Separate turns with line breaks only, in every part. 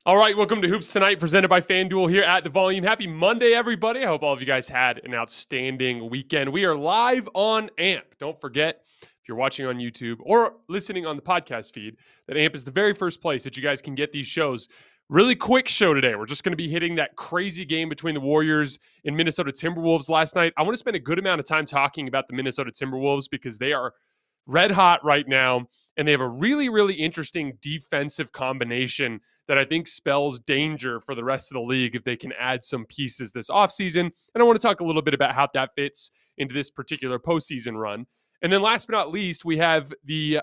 All right, welcome to Hoops Tonight, presented by FanDuel here at The Volume. Happy Monday, everybody. I hope all of you guys had an outstanding weekend. We are live on AMP. Don't forget, if you're watching on YouTube or listening on the podcast feed, that AMP is the very first place that you guys can get these shows. Really quick show today. We're just going to be hitting that crazy game between the Warriors and Minnesota Timberwolves last night. I want to spend a good amount of time talking about the Minnesota Timberwolves because they are red hot right now, and they have a really, really interesting defensive combination that I think spells danger for the rest of the league if they can add some pieces this offseason. And I want to talk a little bit about how that fits into this particular postseason run. And then last but not least, we have the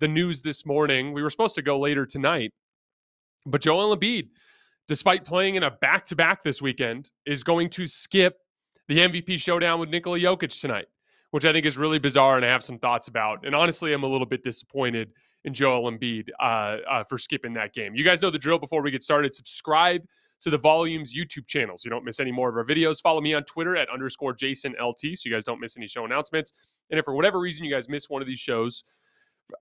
news this morning. We were supposed to go later tonight, but Joel Embiid, despite playing in a back-to-back this weekend, is going to skip the MVP showdown with Nikola Jokic tonight, which I think is really bizarre and I have some thoughts about. And honestly, I'm a little bit disappointed in Joel Embiid for skipping that game. You guys know the drill. Before we get started, subscribe to the Volume's YouTube channel so you don't miss any more of our videos. Follow me on Twitter at _JasonLT so you guys don't miss any show announcements. And if for whatever reason you guys miss one of these shows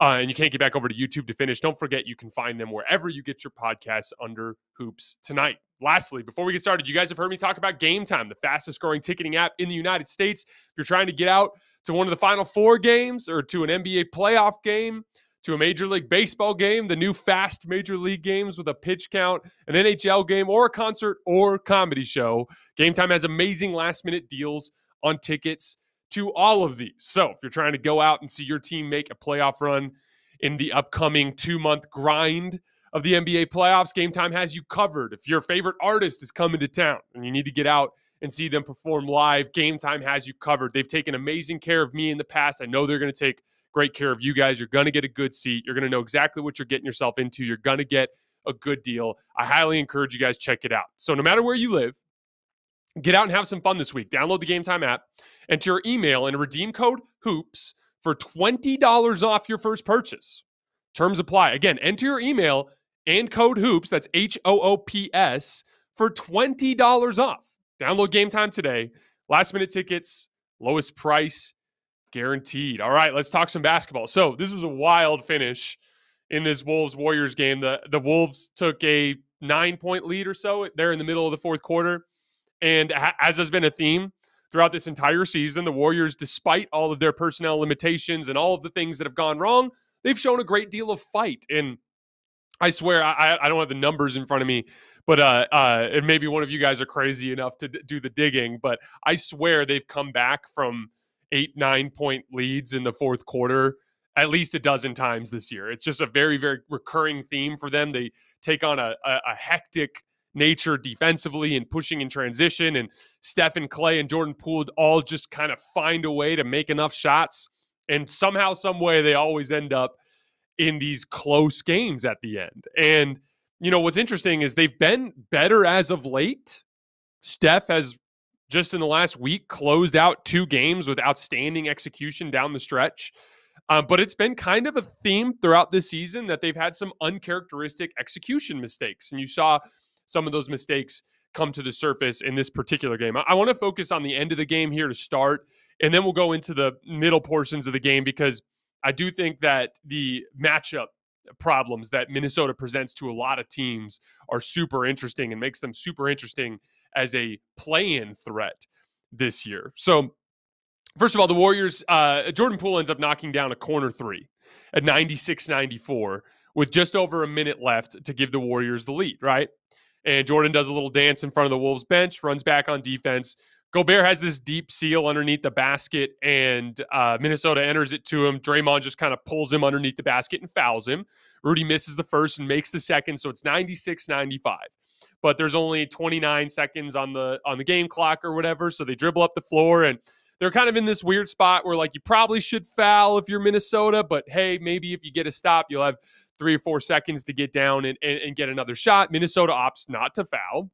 and you can't get back over to YouTube to finish, don't forget you can find them wherever you get your podcasts under Hoops Tonight. Lastly, before we get started, you guys have heard me talk about Game Time, the fastest growing ticketing app in the United States. If you're trying to get out to one of the Final Four games or to an NBA playoff game, to a Major League Baseball game, the new fast Major League games with a pitch count, an NHL game, or a concert or comedy show, Game Time has amazing last-minute deals on tickets to all of these. So if you're trying to go out and see your team make a playoff run in the upcoming 2-month grind of the NBA playoffs, Game Time has you covered. If your favorite artist is coming to town and you need to get out and see them perform live, Game Time has you covered. They've taken amazing care of me in the past. I know they're going to take great care of you guys. You're going to get a good seat. You're going to know exactly what you're getting yourself into. You're going to get a good deal. I highly encourage you guys check it out. So no matter where you live, get out and have some fun this week. Download the Game Time app, enter your email, and redeem code HOOPS for $20 off your first purchase. Terms apply. Again, enter your email and code HOOPS, that's HOOPS, for $20 off. Download Game Time today. Last minute tickets, lowest price, guaranteed. All right, let's talk some basketball. So this was a wild finish in this Wolves-Warriors game. The Wolves took a 9-point lead or so there in the middle of the fourth quarter. And as has been a theme throughout this entire season, the Warriors, despite all of their personnel limitations and all of the things that have gone wrong, they've shown a great deal of fight. And I swear, I don't have the numbers in front of me, but and maybe one of you guys are crazy enough to do the digging, but I swear they've come back from 8-9 point leads in the fourth quarter at least a dozen times this year. It's just a very, very recurring theme for them. They take on a hectic nature defensively and pushing in transition, and Steph and Clay and Jordan Poole all just kind of find a way to make enough shots, and somehow, some way, they always end up in these close games at the end. And, you know, what's interesting is they've been better as of late. Steph has just in the last week closed out 2 games with outstanding execution down the stretch. But it's been kind of a theme throughout this season that they've had some uncharacteristic execution mistakes. And you saw some of those mistakes come to the surface in this particular game. I want to focus on the end of the game here to start, and then we'll go into the middle portions of the game because I do think that the matchup problems that Minnesota presents to a lot of teams are super interesting and makes them super interesting as a play-in threat this year. So first of all, the Warriors, Jordan Poole ends up knocking down a corner 3 at 96-94 with just over a minute left to give the Warriors the lead, right? And Jordan does a little dance in front of the Wolves bench, runs back on defense. Gobert has this deep seal underneath the basket, and Minnesota enters it to him. Draymond just kind of pulls him underneath the basket and fouls him. Rudy misses the first and makes the second, so it's 96-95. But there's only 29 seconds on the game clock or whatever, so they dribble up the floor, and they're kind of in this weird spot where, like, you probably should foul if you're Minnesota, but hey, maybe if you get a stop, you'll have 3 or 4 seconds to get down and get another shot. Minnesota opts not to foul.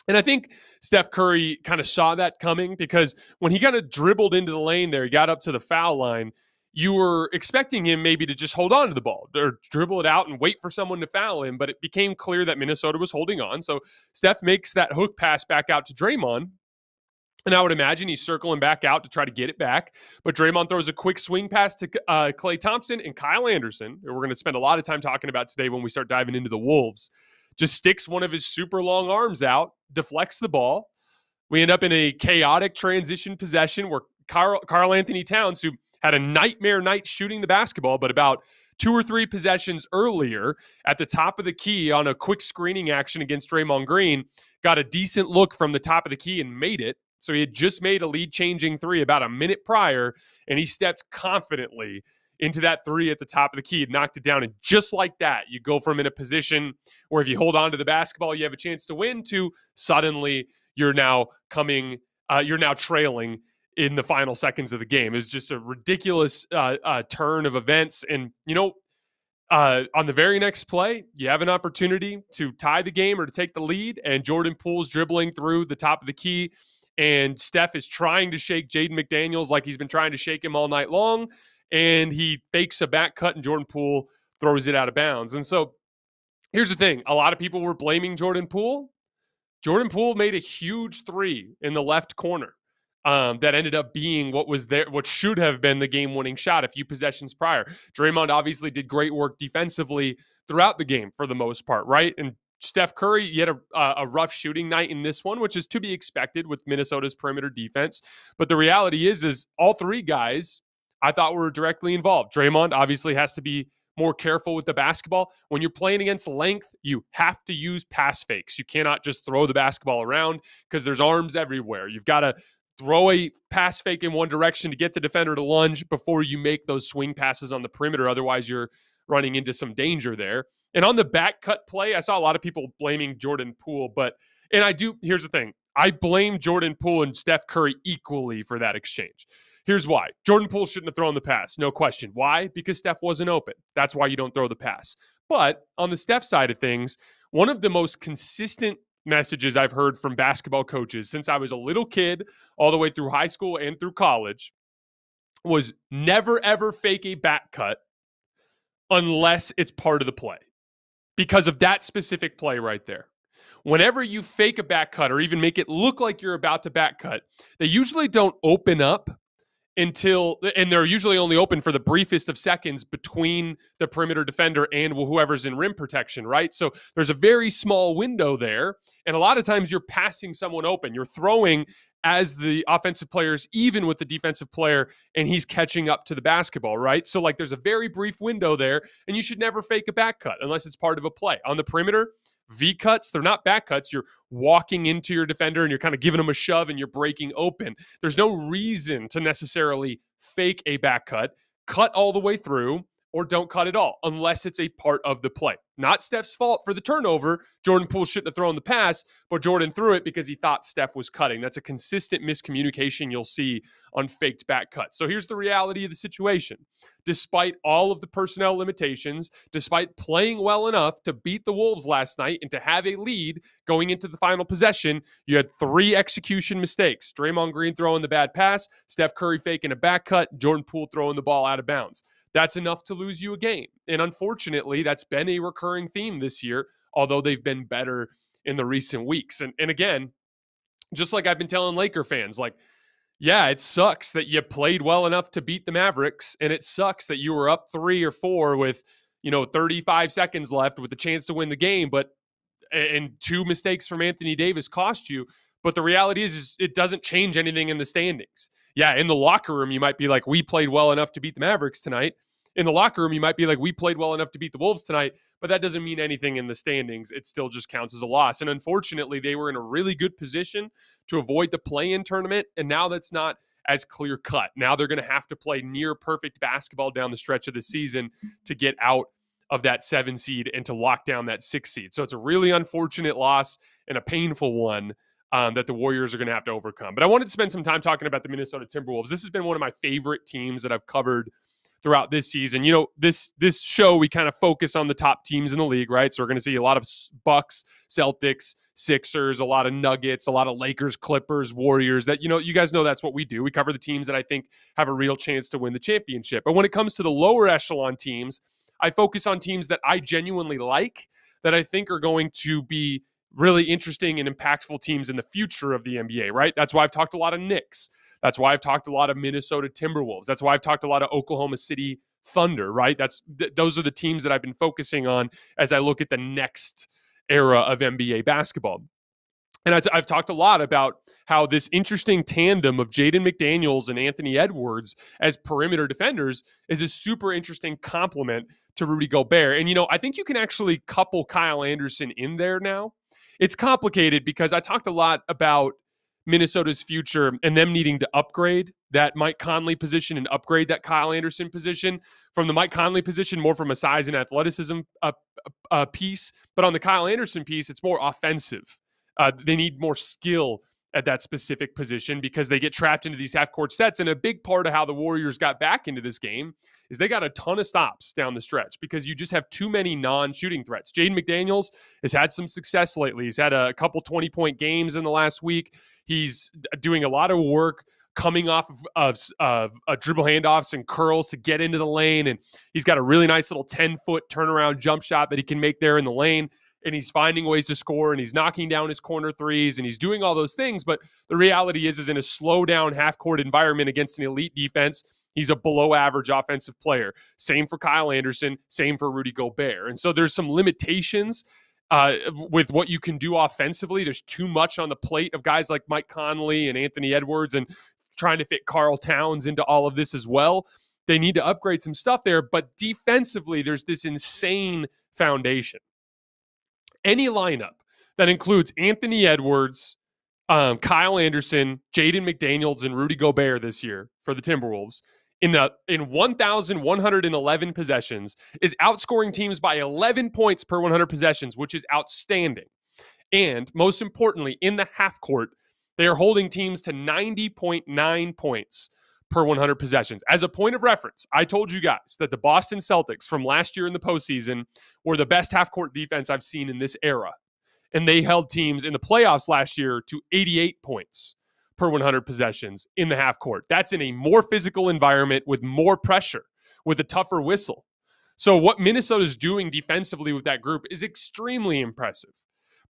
And I think Steph Curry kind of saw that coming because when he kind of dribbled into the lane there, he got up to the foul line, you were expecting him maybe to just hold on to the ball or dribble it out and wait for someone to foul him. But it became clear that Minnesota was holding on. So Steph makes that hook pass back out to Draymond. And I would imagine he's circling back out to try to get it back. But Draymond throws a quick swing pass to Klay Thompson and Kyle Anderson, who we're going to spend a lot of time talking about today when we start diving into the Wolves, just sticks one of his super long arms out, deflects the ball. We end up in a chaotic transition possession where Karl Anthony Towns, who had a nightmare night shooting the basketball, but about 2 or 3 possessions earlier at the top of the key on a quick screening action against Draymond Green, got a decent look from the top of the key and made it. So he had just made a lead-changing 3 about a minute prior, and he stepped confidently into that 3 at the top of the key and knocked it down. And just like that, you go from in a position where if you hold on to the basketball, you have a chance to win, to suddenly you're now trailing in the final seconds of the game. It was just a ridiculous turn of events. And, on the very next play, you have an opportunity to tie the game or to take the lead, and Jordan Poole's dribbling through the top of the key, and Steph is trying to shake Jaden McDaniels like he's been trying to shake him all night long, and he fakes a back cut, and Jordan Poole throws it out of bounds. And so here's the thing. A lot of people were blaming Jordan Poole. Jordan Poole made a huge 3 in the left corner that ended up being what should have been the game-winning shot a few possessions prior. Draymond obviously did great work defensively throughout the game for the most part, right? And Steph Curry, he had a rough shooting night in this one, which is to be expected with Minnesota's perimeter defense. But the reality is all 3 guys I thought were directly involved. Draymond obviously has to be more careful with the basketball. When you're playing against length, you have to use pass fakes. You cannot just throw the basketball around because there's arms everywhere. You've got to throw a pass fake in one direction to get the defender to lunge before you make those swing passes on the perimeter. Otherwise, you're running into some danger there. And on the back cut play, I saw a lot of people blaming Jordan Poole, here's the thing. I blame Jordan Poole and Steph Curry equally for that exchange. Here's why. Jordan Poole shouldn't have thrown the pass, no question. Why? Because Steph wasn't open. That's why you don't throw the pass. But on the Steph side of things, one of the most consistent messages I've heard from basketball coaches since I was a little kid all the way through high school and through college was never, ever fake a back cut unless it's part of the play, because of that specific play right there. Whenever you fake a back cut or even make it look like you're about to back cut, they usually don't open up and they're usually only open for the briefest of seconds between the perimeter defender and whoever's in rim protection, right? So there's a very small window there, and a lot of times you're passing someone open. You're throwing as the offensive player's even with the defensive player, and he's catching up to the basketball, right? So there's a very brief window there, and you should never fake a back cut unless it's part of a play. On the perimeter, V cuts, they're not back cuts. You're walking into your defender and you're kind of giving them a shove and you're breaking open. There's no reason to necessarily fake a back cut all the way through, or don't cut at all unless it's a part of the play. Not Steph's fault for the turnover. Jordan Poole shouldn't have thrown the pass, but Jordan threw it because he thought Steph was cutting. That's a consistent miscommunication you'll see on faked back cuts. So here's the reality of the situation. Despite all of the personnel limitations, despite playing well enough to beat the Wolves last night and to have a lead going into the final possession, you had 3 execution mistakes. Draymond Green throwing the bad pass, Steph Curry faking a back cut, Jordan Poole throwing the ball out of bounds. That's enough to lose you a game. And unfortunately, that's been a recurring theme this year, although they've been better in the recent weeks. And again, just like I've been telling Laker fans, yeah, it sucks that you played well enough to beat the Mavericks, and it sucks that you were up 3 or 4 with, 35 seconds left with the chance to win the game, and 2 mistakes from Anthony Davis cost you. But the reality is it doesn't change anything in the standings. Yeah, in the locker room, you might be like, we played well enough to beat the Mavericks tonight. In the locker room, you might be like, we played well enough to beat the Wolves tonight, but that doesn't mean anything in the standings. It still just counts as a loss. And unfortunately, they were in a really good position to avoid the play-in tournament, and now that's not as clear cut. Now they're going to have to play near perfect basketball down the stretch of the season to get out of that 7 seed and to lock down that 6 seed. So it's a really unfortunate loss and a painful one that the Warriors are going to have to overcome. But I wanted to spend some time talking about the Minnesota Timberwolves. This has been one of my favorite teams that I've covered throughout this season. This show, we kind of focus on the top teams in the league, right? So we're going to see a lot of Bucks, Celtics, Sixers, a lot of Nuggets, a lot of Lakers, Clippers, Warriors. That, you guys know that's what we do. We cover the teams that I think have a real chance to win the championship. But when it comes to the lower echelon teams, I focus on teams that I genuinely like, that I think are going to be really interesting and impactful teams in the future of the NBA, right? That's why I've talked a lot of Knicks. That's why I've talked a lot of Minnesota Timberwolves. That's why I've talked a lot of Oklahoma City Thunder, right? Those are the teams that I've been focusing on as I look at the next era of NBA basketball. And I've talked a lot about how this interesting tandem of Jaden McDaniels and Anthony Edwards as perimeter defenders is a super interesting complement to Rudy Gobert. And, I think you can actually couple Kyle Anderson in there now. It's complicated because I talked a lot about Minnesota's future and them needing to upgrade that Mike Conley position and upgrade that Kyle Anderson position. From the Mike Conley position, more from a size and athleticism piece. But on the Kyle Anderson piece, it's more offensive. They need more skill at that specific position because they get trapped into these half-court sets. And a big part of how the Warriors got back into this game is they got a ton of stops down the stretch because you just have too many non-shooting threats. Jaden McDaniels has had some success lately. He's had a couple 20-point games in the last week. He's doing a lot of work coming off of dribble handoffs and curls to get into the lane. And he's got a really nice little 10-foot turnaround jump shot that he can make there in the lane. And he's finding ways to score, and he's knocking down his corner threes, and he's doing all those things. But the reality is in a slow down half-court environment against an elite defense, he's a below-average offensive player. Same for Kyle Anderson, same for Rudy Gobert. And so there's some limitations with what you can do offensively. There's too much on the plate of guys like Mike Conley and Anthony Edwards and trying to fit Karl Towns into all of this as well. They need to upgrade some stuff there. But defensively, there's this insane foundation. Any lineup that includes Anthony Edwards, Kyle Anderson, Jaden McDaniels, and Rudy Gobert this year for the Timberwolves in 1,111 possessions is outscoring teams by 11 points per 100 possessions, which is outstanding. And most importantly, in the half court, they are holding teams to 90.9 points per 100 possessions. As a point of reference, I told you guys that the Boston Celtics from last year in the postseason were the best half-court defense I've seen in this era. And they held teams in the playoffs last year to 88 points per 100 possessions in the half court. That's in a more physical environment with more pressure, with a tougher whistle. So what Minnesota's doing defensively with that group is extremely impressive.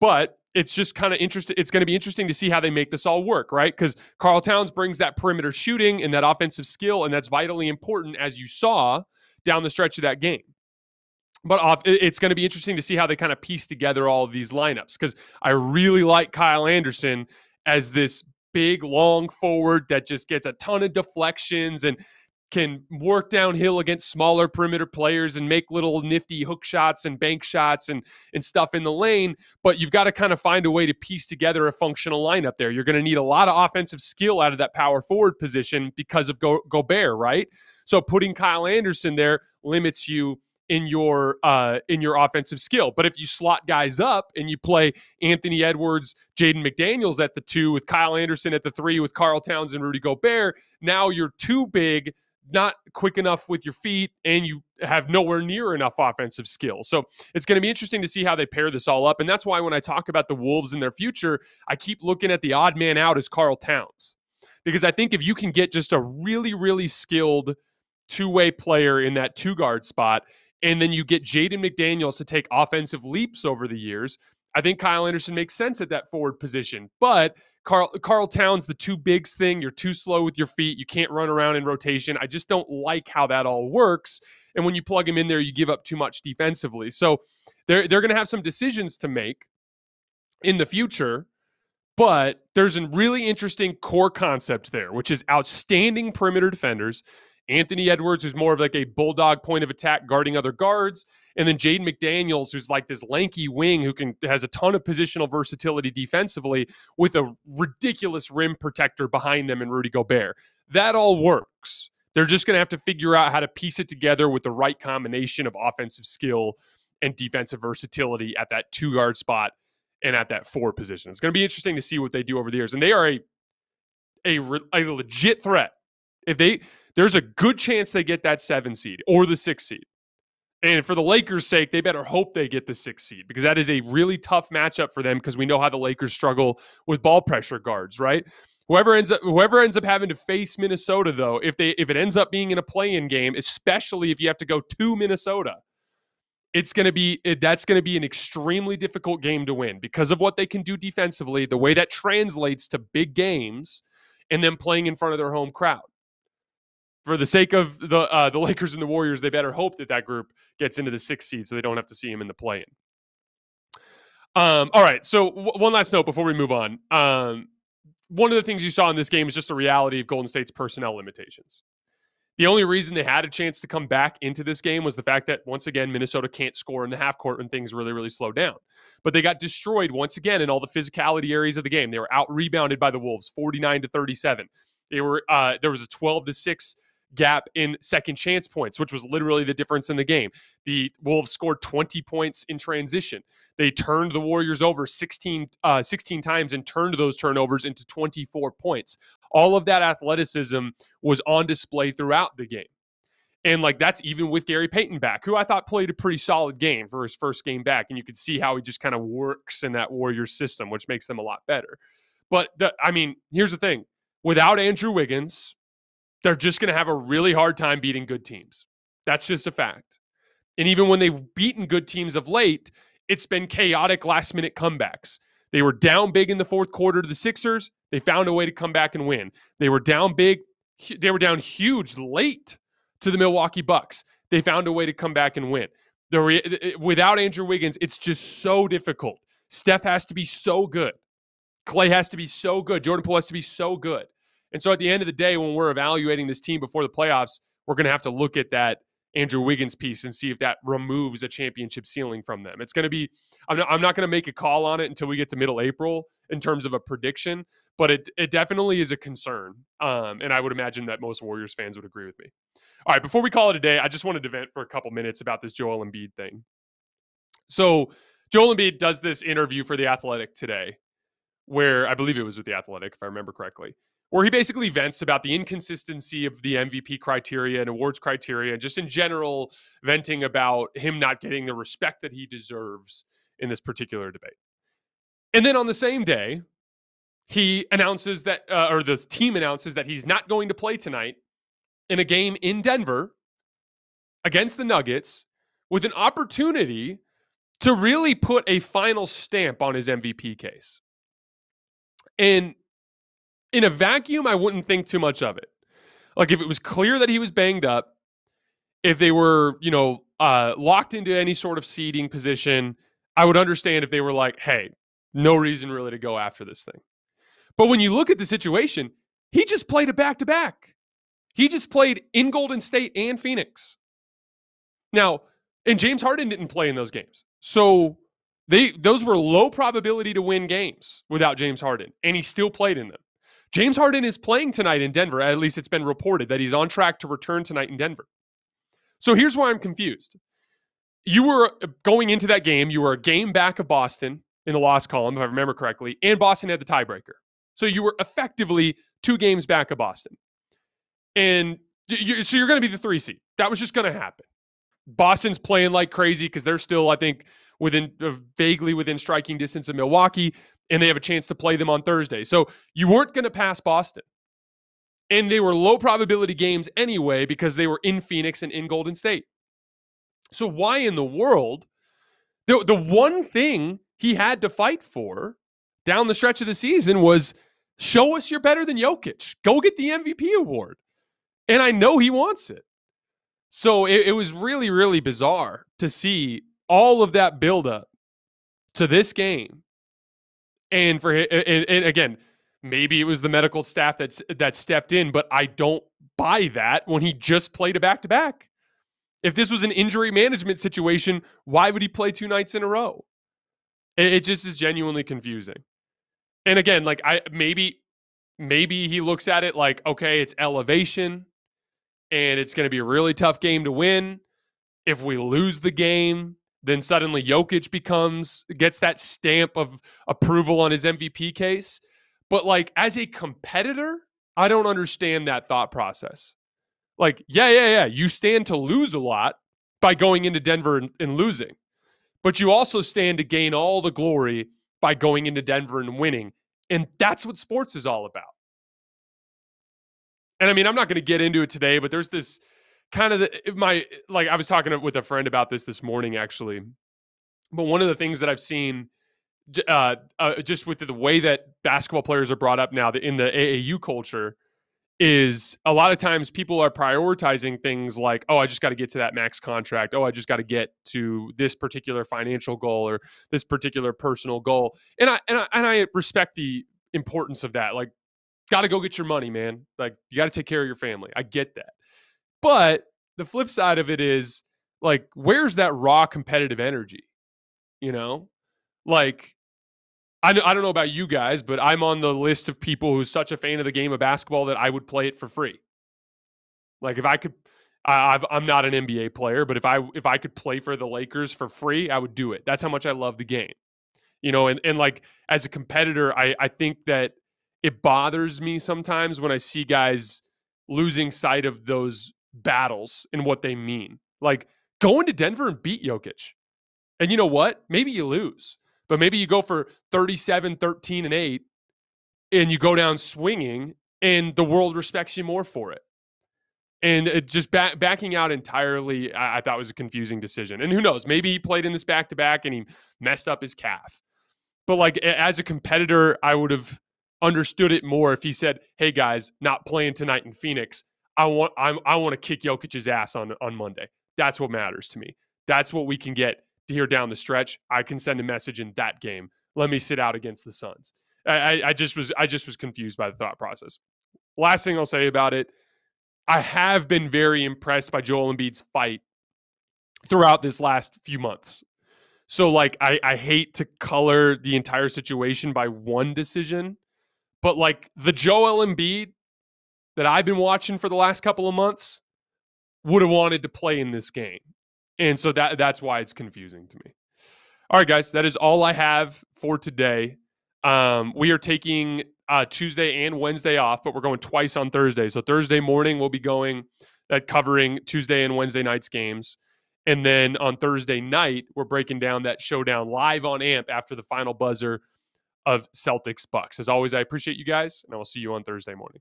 But it's just kind of interesting. It's going to be interesting to see how they make this all work, right? Because Karl Towns brings that perimeter shooting and that offensive skill, and that's vitally important, as you saw down the stretch of that game. But it's going to be interesting to see how they kind of piece together all of these lineups, because I really like Kyle Anderson as this big, long forward that just gets a ton of deflections and can work downhill against smaller perimeter players and make little nifty hook shots and bank shots and stuff in the lane. But you've got to kind of find a way to piece together a functional lineup there. You're going to need a lot of offensive skill out of that power forward position because of Gobert, right? So putting Kyle Anderson there limits you in your offensive skill. But if you slot guys up and you play Anthony Edwards, Jaden McDaniels at the 2 with Kyle Anderson at the 3 with Karl Towns and Rudy Gobert, now you're too big, not quick enough with your feet, and you have nowhere near enough offensive skill. So it's going to be interesting to see how they pair this all up. And that's why when I talk about the Wolves and their future, I keep looking at the odd man out as Karl Towns. Because I think if you can get just a really, really skilled two-way player in that two-guard spot, and then you get Jaden McDaniels to take offensive leaps over the years, I think Kyle Anderson makes sense at that forward position. But Karl Towns, the two bigs thing, you're too slow with your feet. You can't run around in rotation. I just don't like how that all works. And when you plug him in there, you give up too much defensively. So they're going to have some decisions to make in the future. But there's a really interesting core concept there, which is outstanding perimeter defenders. Anthony Edwards, who's more of like a bulldog point of attack guarding other guards. And then Jaden McDaniels, who's like this lanky wing who has a ton of positional versatility defensively with a ridiculous rim protector behind them in Rudy Gobert. That all works. They're just going to have to figure out how to piece it together with the right combination of offensive skill and defensive versatility at that two-guard spot and at that 4 position. It's going to be interesting to see what they do over the years. And they are a legit threat. There's a good chance they get that 7 seed or the 6 seed. And for the Lakers' sake, they better hope they get the 6 seed, because that is a really tough matchup for them, because we know how the Lakers struggle with ball pressure guards, right? Whoever ends up having to face Minnesota, though, if it ends up being in a play-in game, especially if you have to go to Minnesota, that's going to be an extremely difficult game to win because of what they can do defensively, the way that translates to big games, and them playing in front of their home crowd. For the sake of the Lakers and the Warriors, they better hope that group gets into the 6th seed so they don't have to see him in the play-in. All right. So one last note before we move on. One of the things you saw in this game is just the reality of Golden State's personnel limitations. The only reason they had a chance to come back into this game was the fact that, once again, Minnesota can't score in the half court when things really, really slow down. But they got destroyed once again in all the physicality areas of the game. They were out-rebounded by the Wolves, 49-37. There was a 12-6 gap in second chance points, which was literally the difference in the game. The Wolves scored 20 points in transition. They turned the Warriors over 16 times and turned those turnovers into 24 points. All of that athleticism was on display throughout the game. And that's even with Gary Payton back, who I thought played a pretty solid game for his first game back. And you could see how he just kind of works in that Warriors system, which makes them a lot better. But here's the thing. Without Andrew Wiggins, they're just going to have a really hard time beating good teams. That's just a fact. And even when they've beaten good teams of late, it's been chaotic last-minute comebacks. They were down big in the fourth quarter to the Sixers. They found a way to come back and win. They were down big. They were down huge late to the Milwaukee Bucks. They found a way to come back and win. Without Andrew Wiggins, it's just so difficult. Steph has to be so good. Clay has to be so good. Jordan Poole has to be so good. And so at the end of the day, when we're evaluating this team before the playoffs, we're going to have to look at that Andrew Wiggins piece and see if that removes a championship ceiling from them. It's going to be, I'm not going to make a call on it until we get to middle April in terms of a prediction, but it definitely is a concern. And I would imagine that most Warriors fans would agree with me. All right, before we call it a day, I just wanted to vent for a couple minutes about this Joel Embiid thing. So Joel Embiid does this interview for The Athletic today, where I believe it was with The Athletic, if I remember correctly, where he basically vents about the inconsistency of the MVP criteria and awards criteria, and just in general venting about him not getting the respect that he deserves in this particular debate. And then on the same day, he announces that, or the team announces that he's not going to play tonight in a game in Denver against the Nuggets with an opportunity to really put a final stamp on his MVP case. And in a vacuum, I wouldn't think too much of it. If it was clear that he was banged up, if they were, locked into any sort of seeding position, I would understand if they were like, hey, no reason really to go after this thing. But when you look at the situation, he just played a back-to-back. He just played in Golden State and Phoenix. Now, and James Harden didn't play in those games. So those were low probability to win games without James Harden, and he still played in them. James Harden is playing tonight in Denver. At least it's been reported that he's on track to return tonight in Denver. So here's why I'm confused. You were going into that game, you were a game back of Boston in the loss column, if I remember correctly, and Boston had the tiebreaker. So you were effectively 2 games back of Boston. And so you're going to be the 3 seed. That was just going to happen. Boston's playing like crazy because they're still, I think, vaguely within striking distance of Milwaukee, and they have a chance to play them on Thursday. So you weren't going to pass Boston. And they were low probability games anyway because they were in Phoenix and in Golden State. So why in the world, the one thing he had to fight for down the stretch of the season was show us you're better than Jokic. Go get the MVP award. And I know he wants it. So it was really, really bizarre to see all of that buildup to this game. And again, maybe it was the medical staff that stepped in, but I don't buy that when he just played a back-to-back. If this was an injury management situation, why would he play 2 nights in a row? It just is genuinely confusing. And again, maybe he looks at it like, okay, it's elevation, and it's going to be a really tough game to win. If we lose the game, then suddenly Jokic gets that stamp of approval on his MVP case. But as a competitor, I don't understand that thought process. Yeah. You stand to lose a lot by going into Denver and losing. But you also stand to gain all the glory by going into Denver and winning. And that's what sports is all about. And I'm not going to get into it today, but there's this kind of I was talking with a friend about this morning, actually. But one of the things that I've seen just with the way that basketball players are brought up now in the AAU culture is a lot of times people are prioritizing things like, oh, I just got to get to that max contract. Oh, I just got to get to this particular financial goal or this particular personal goal. And I respect the importance of that. Like, got to go get your money, man. Like, you got to take care of your family. I get that. But the flip side of it is, like, where's that raw competitive energy? You know, like, I don't know about you guys, but I'm on the list of people who's such a fan of the game of basketball that I would play it for free. Like, if I could, I'm not an NBA player, but if I could play for the Lakers for free, I would do it. That's how much I love the game. And like, as a competitor, I think that it bothers me sometimes when I see guys losing sight of those battles and what they mean. Like, go into Denver and beat Jokic. And you know what? Maybe you lose, but maybe you go for 37, 13, and 8, and you go down swinging, and the world respects you more for it. And it just backing out entirely, I thought was a confusing decision. And who knows? Maybe he played in this back-to-back and he messed up his calf. But like, as a competitor, I would have understood it more if he said, "Hey guys, not playing tonight in Phoenix. I want to kick Jokic's ass on Monday. That's what matters to me. That's what we can get here down the stretch. I can send a message in that game. Let me sit out against the Suns." I just was confused by the thought process. Last thing I'll say about it, I have been very impressed by Joel Embiid's fight throughout this last few months. So, like, I hate to color the entire situation by one decision, but like, the Joel Embiid that I've been watching for the last couple of months would have wanted to play in this game. And so that's why it's confusing to me. All right, guys, that is all I have for today. We are taking Tuesday and Wednesday off, but we're going twice on Thursday. So Thursday morning, we'll be covering Tuesday and Wednesday night's games. And then on Thursday night, we're breaking down that showdown live on AMP after the final buzzer of Celtics Bucks. As always, I appreciate you guys, and I will see you on Thursday morning.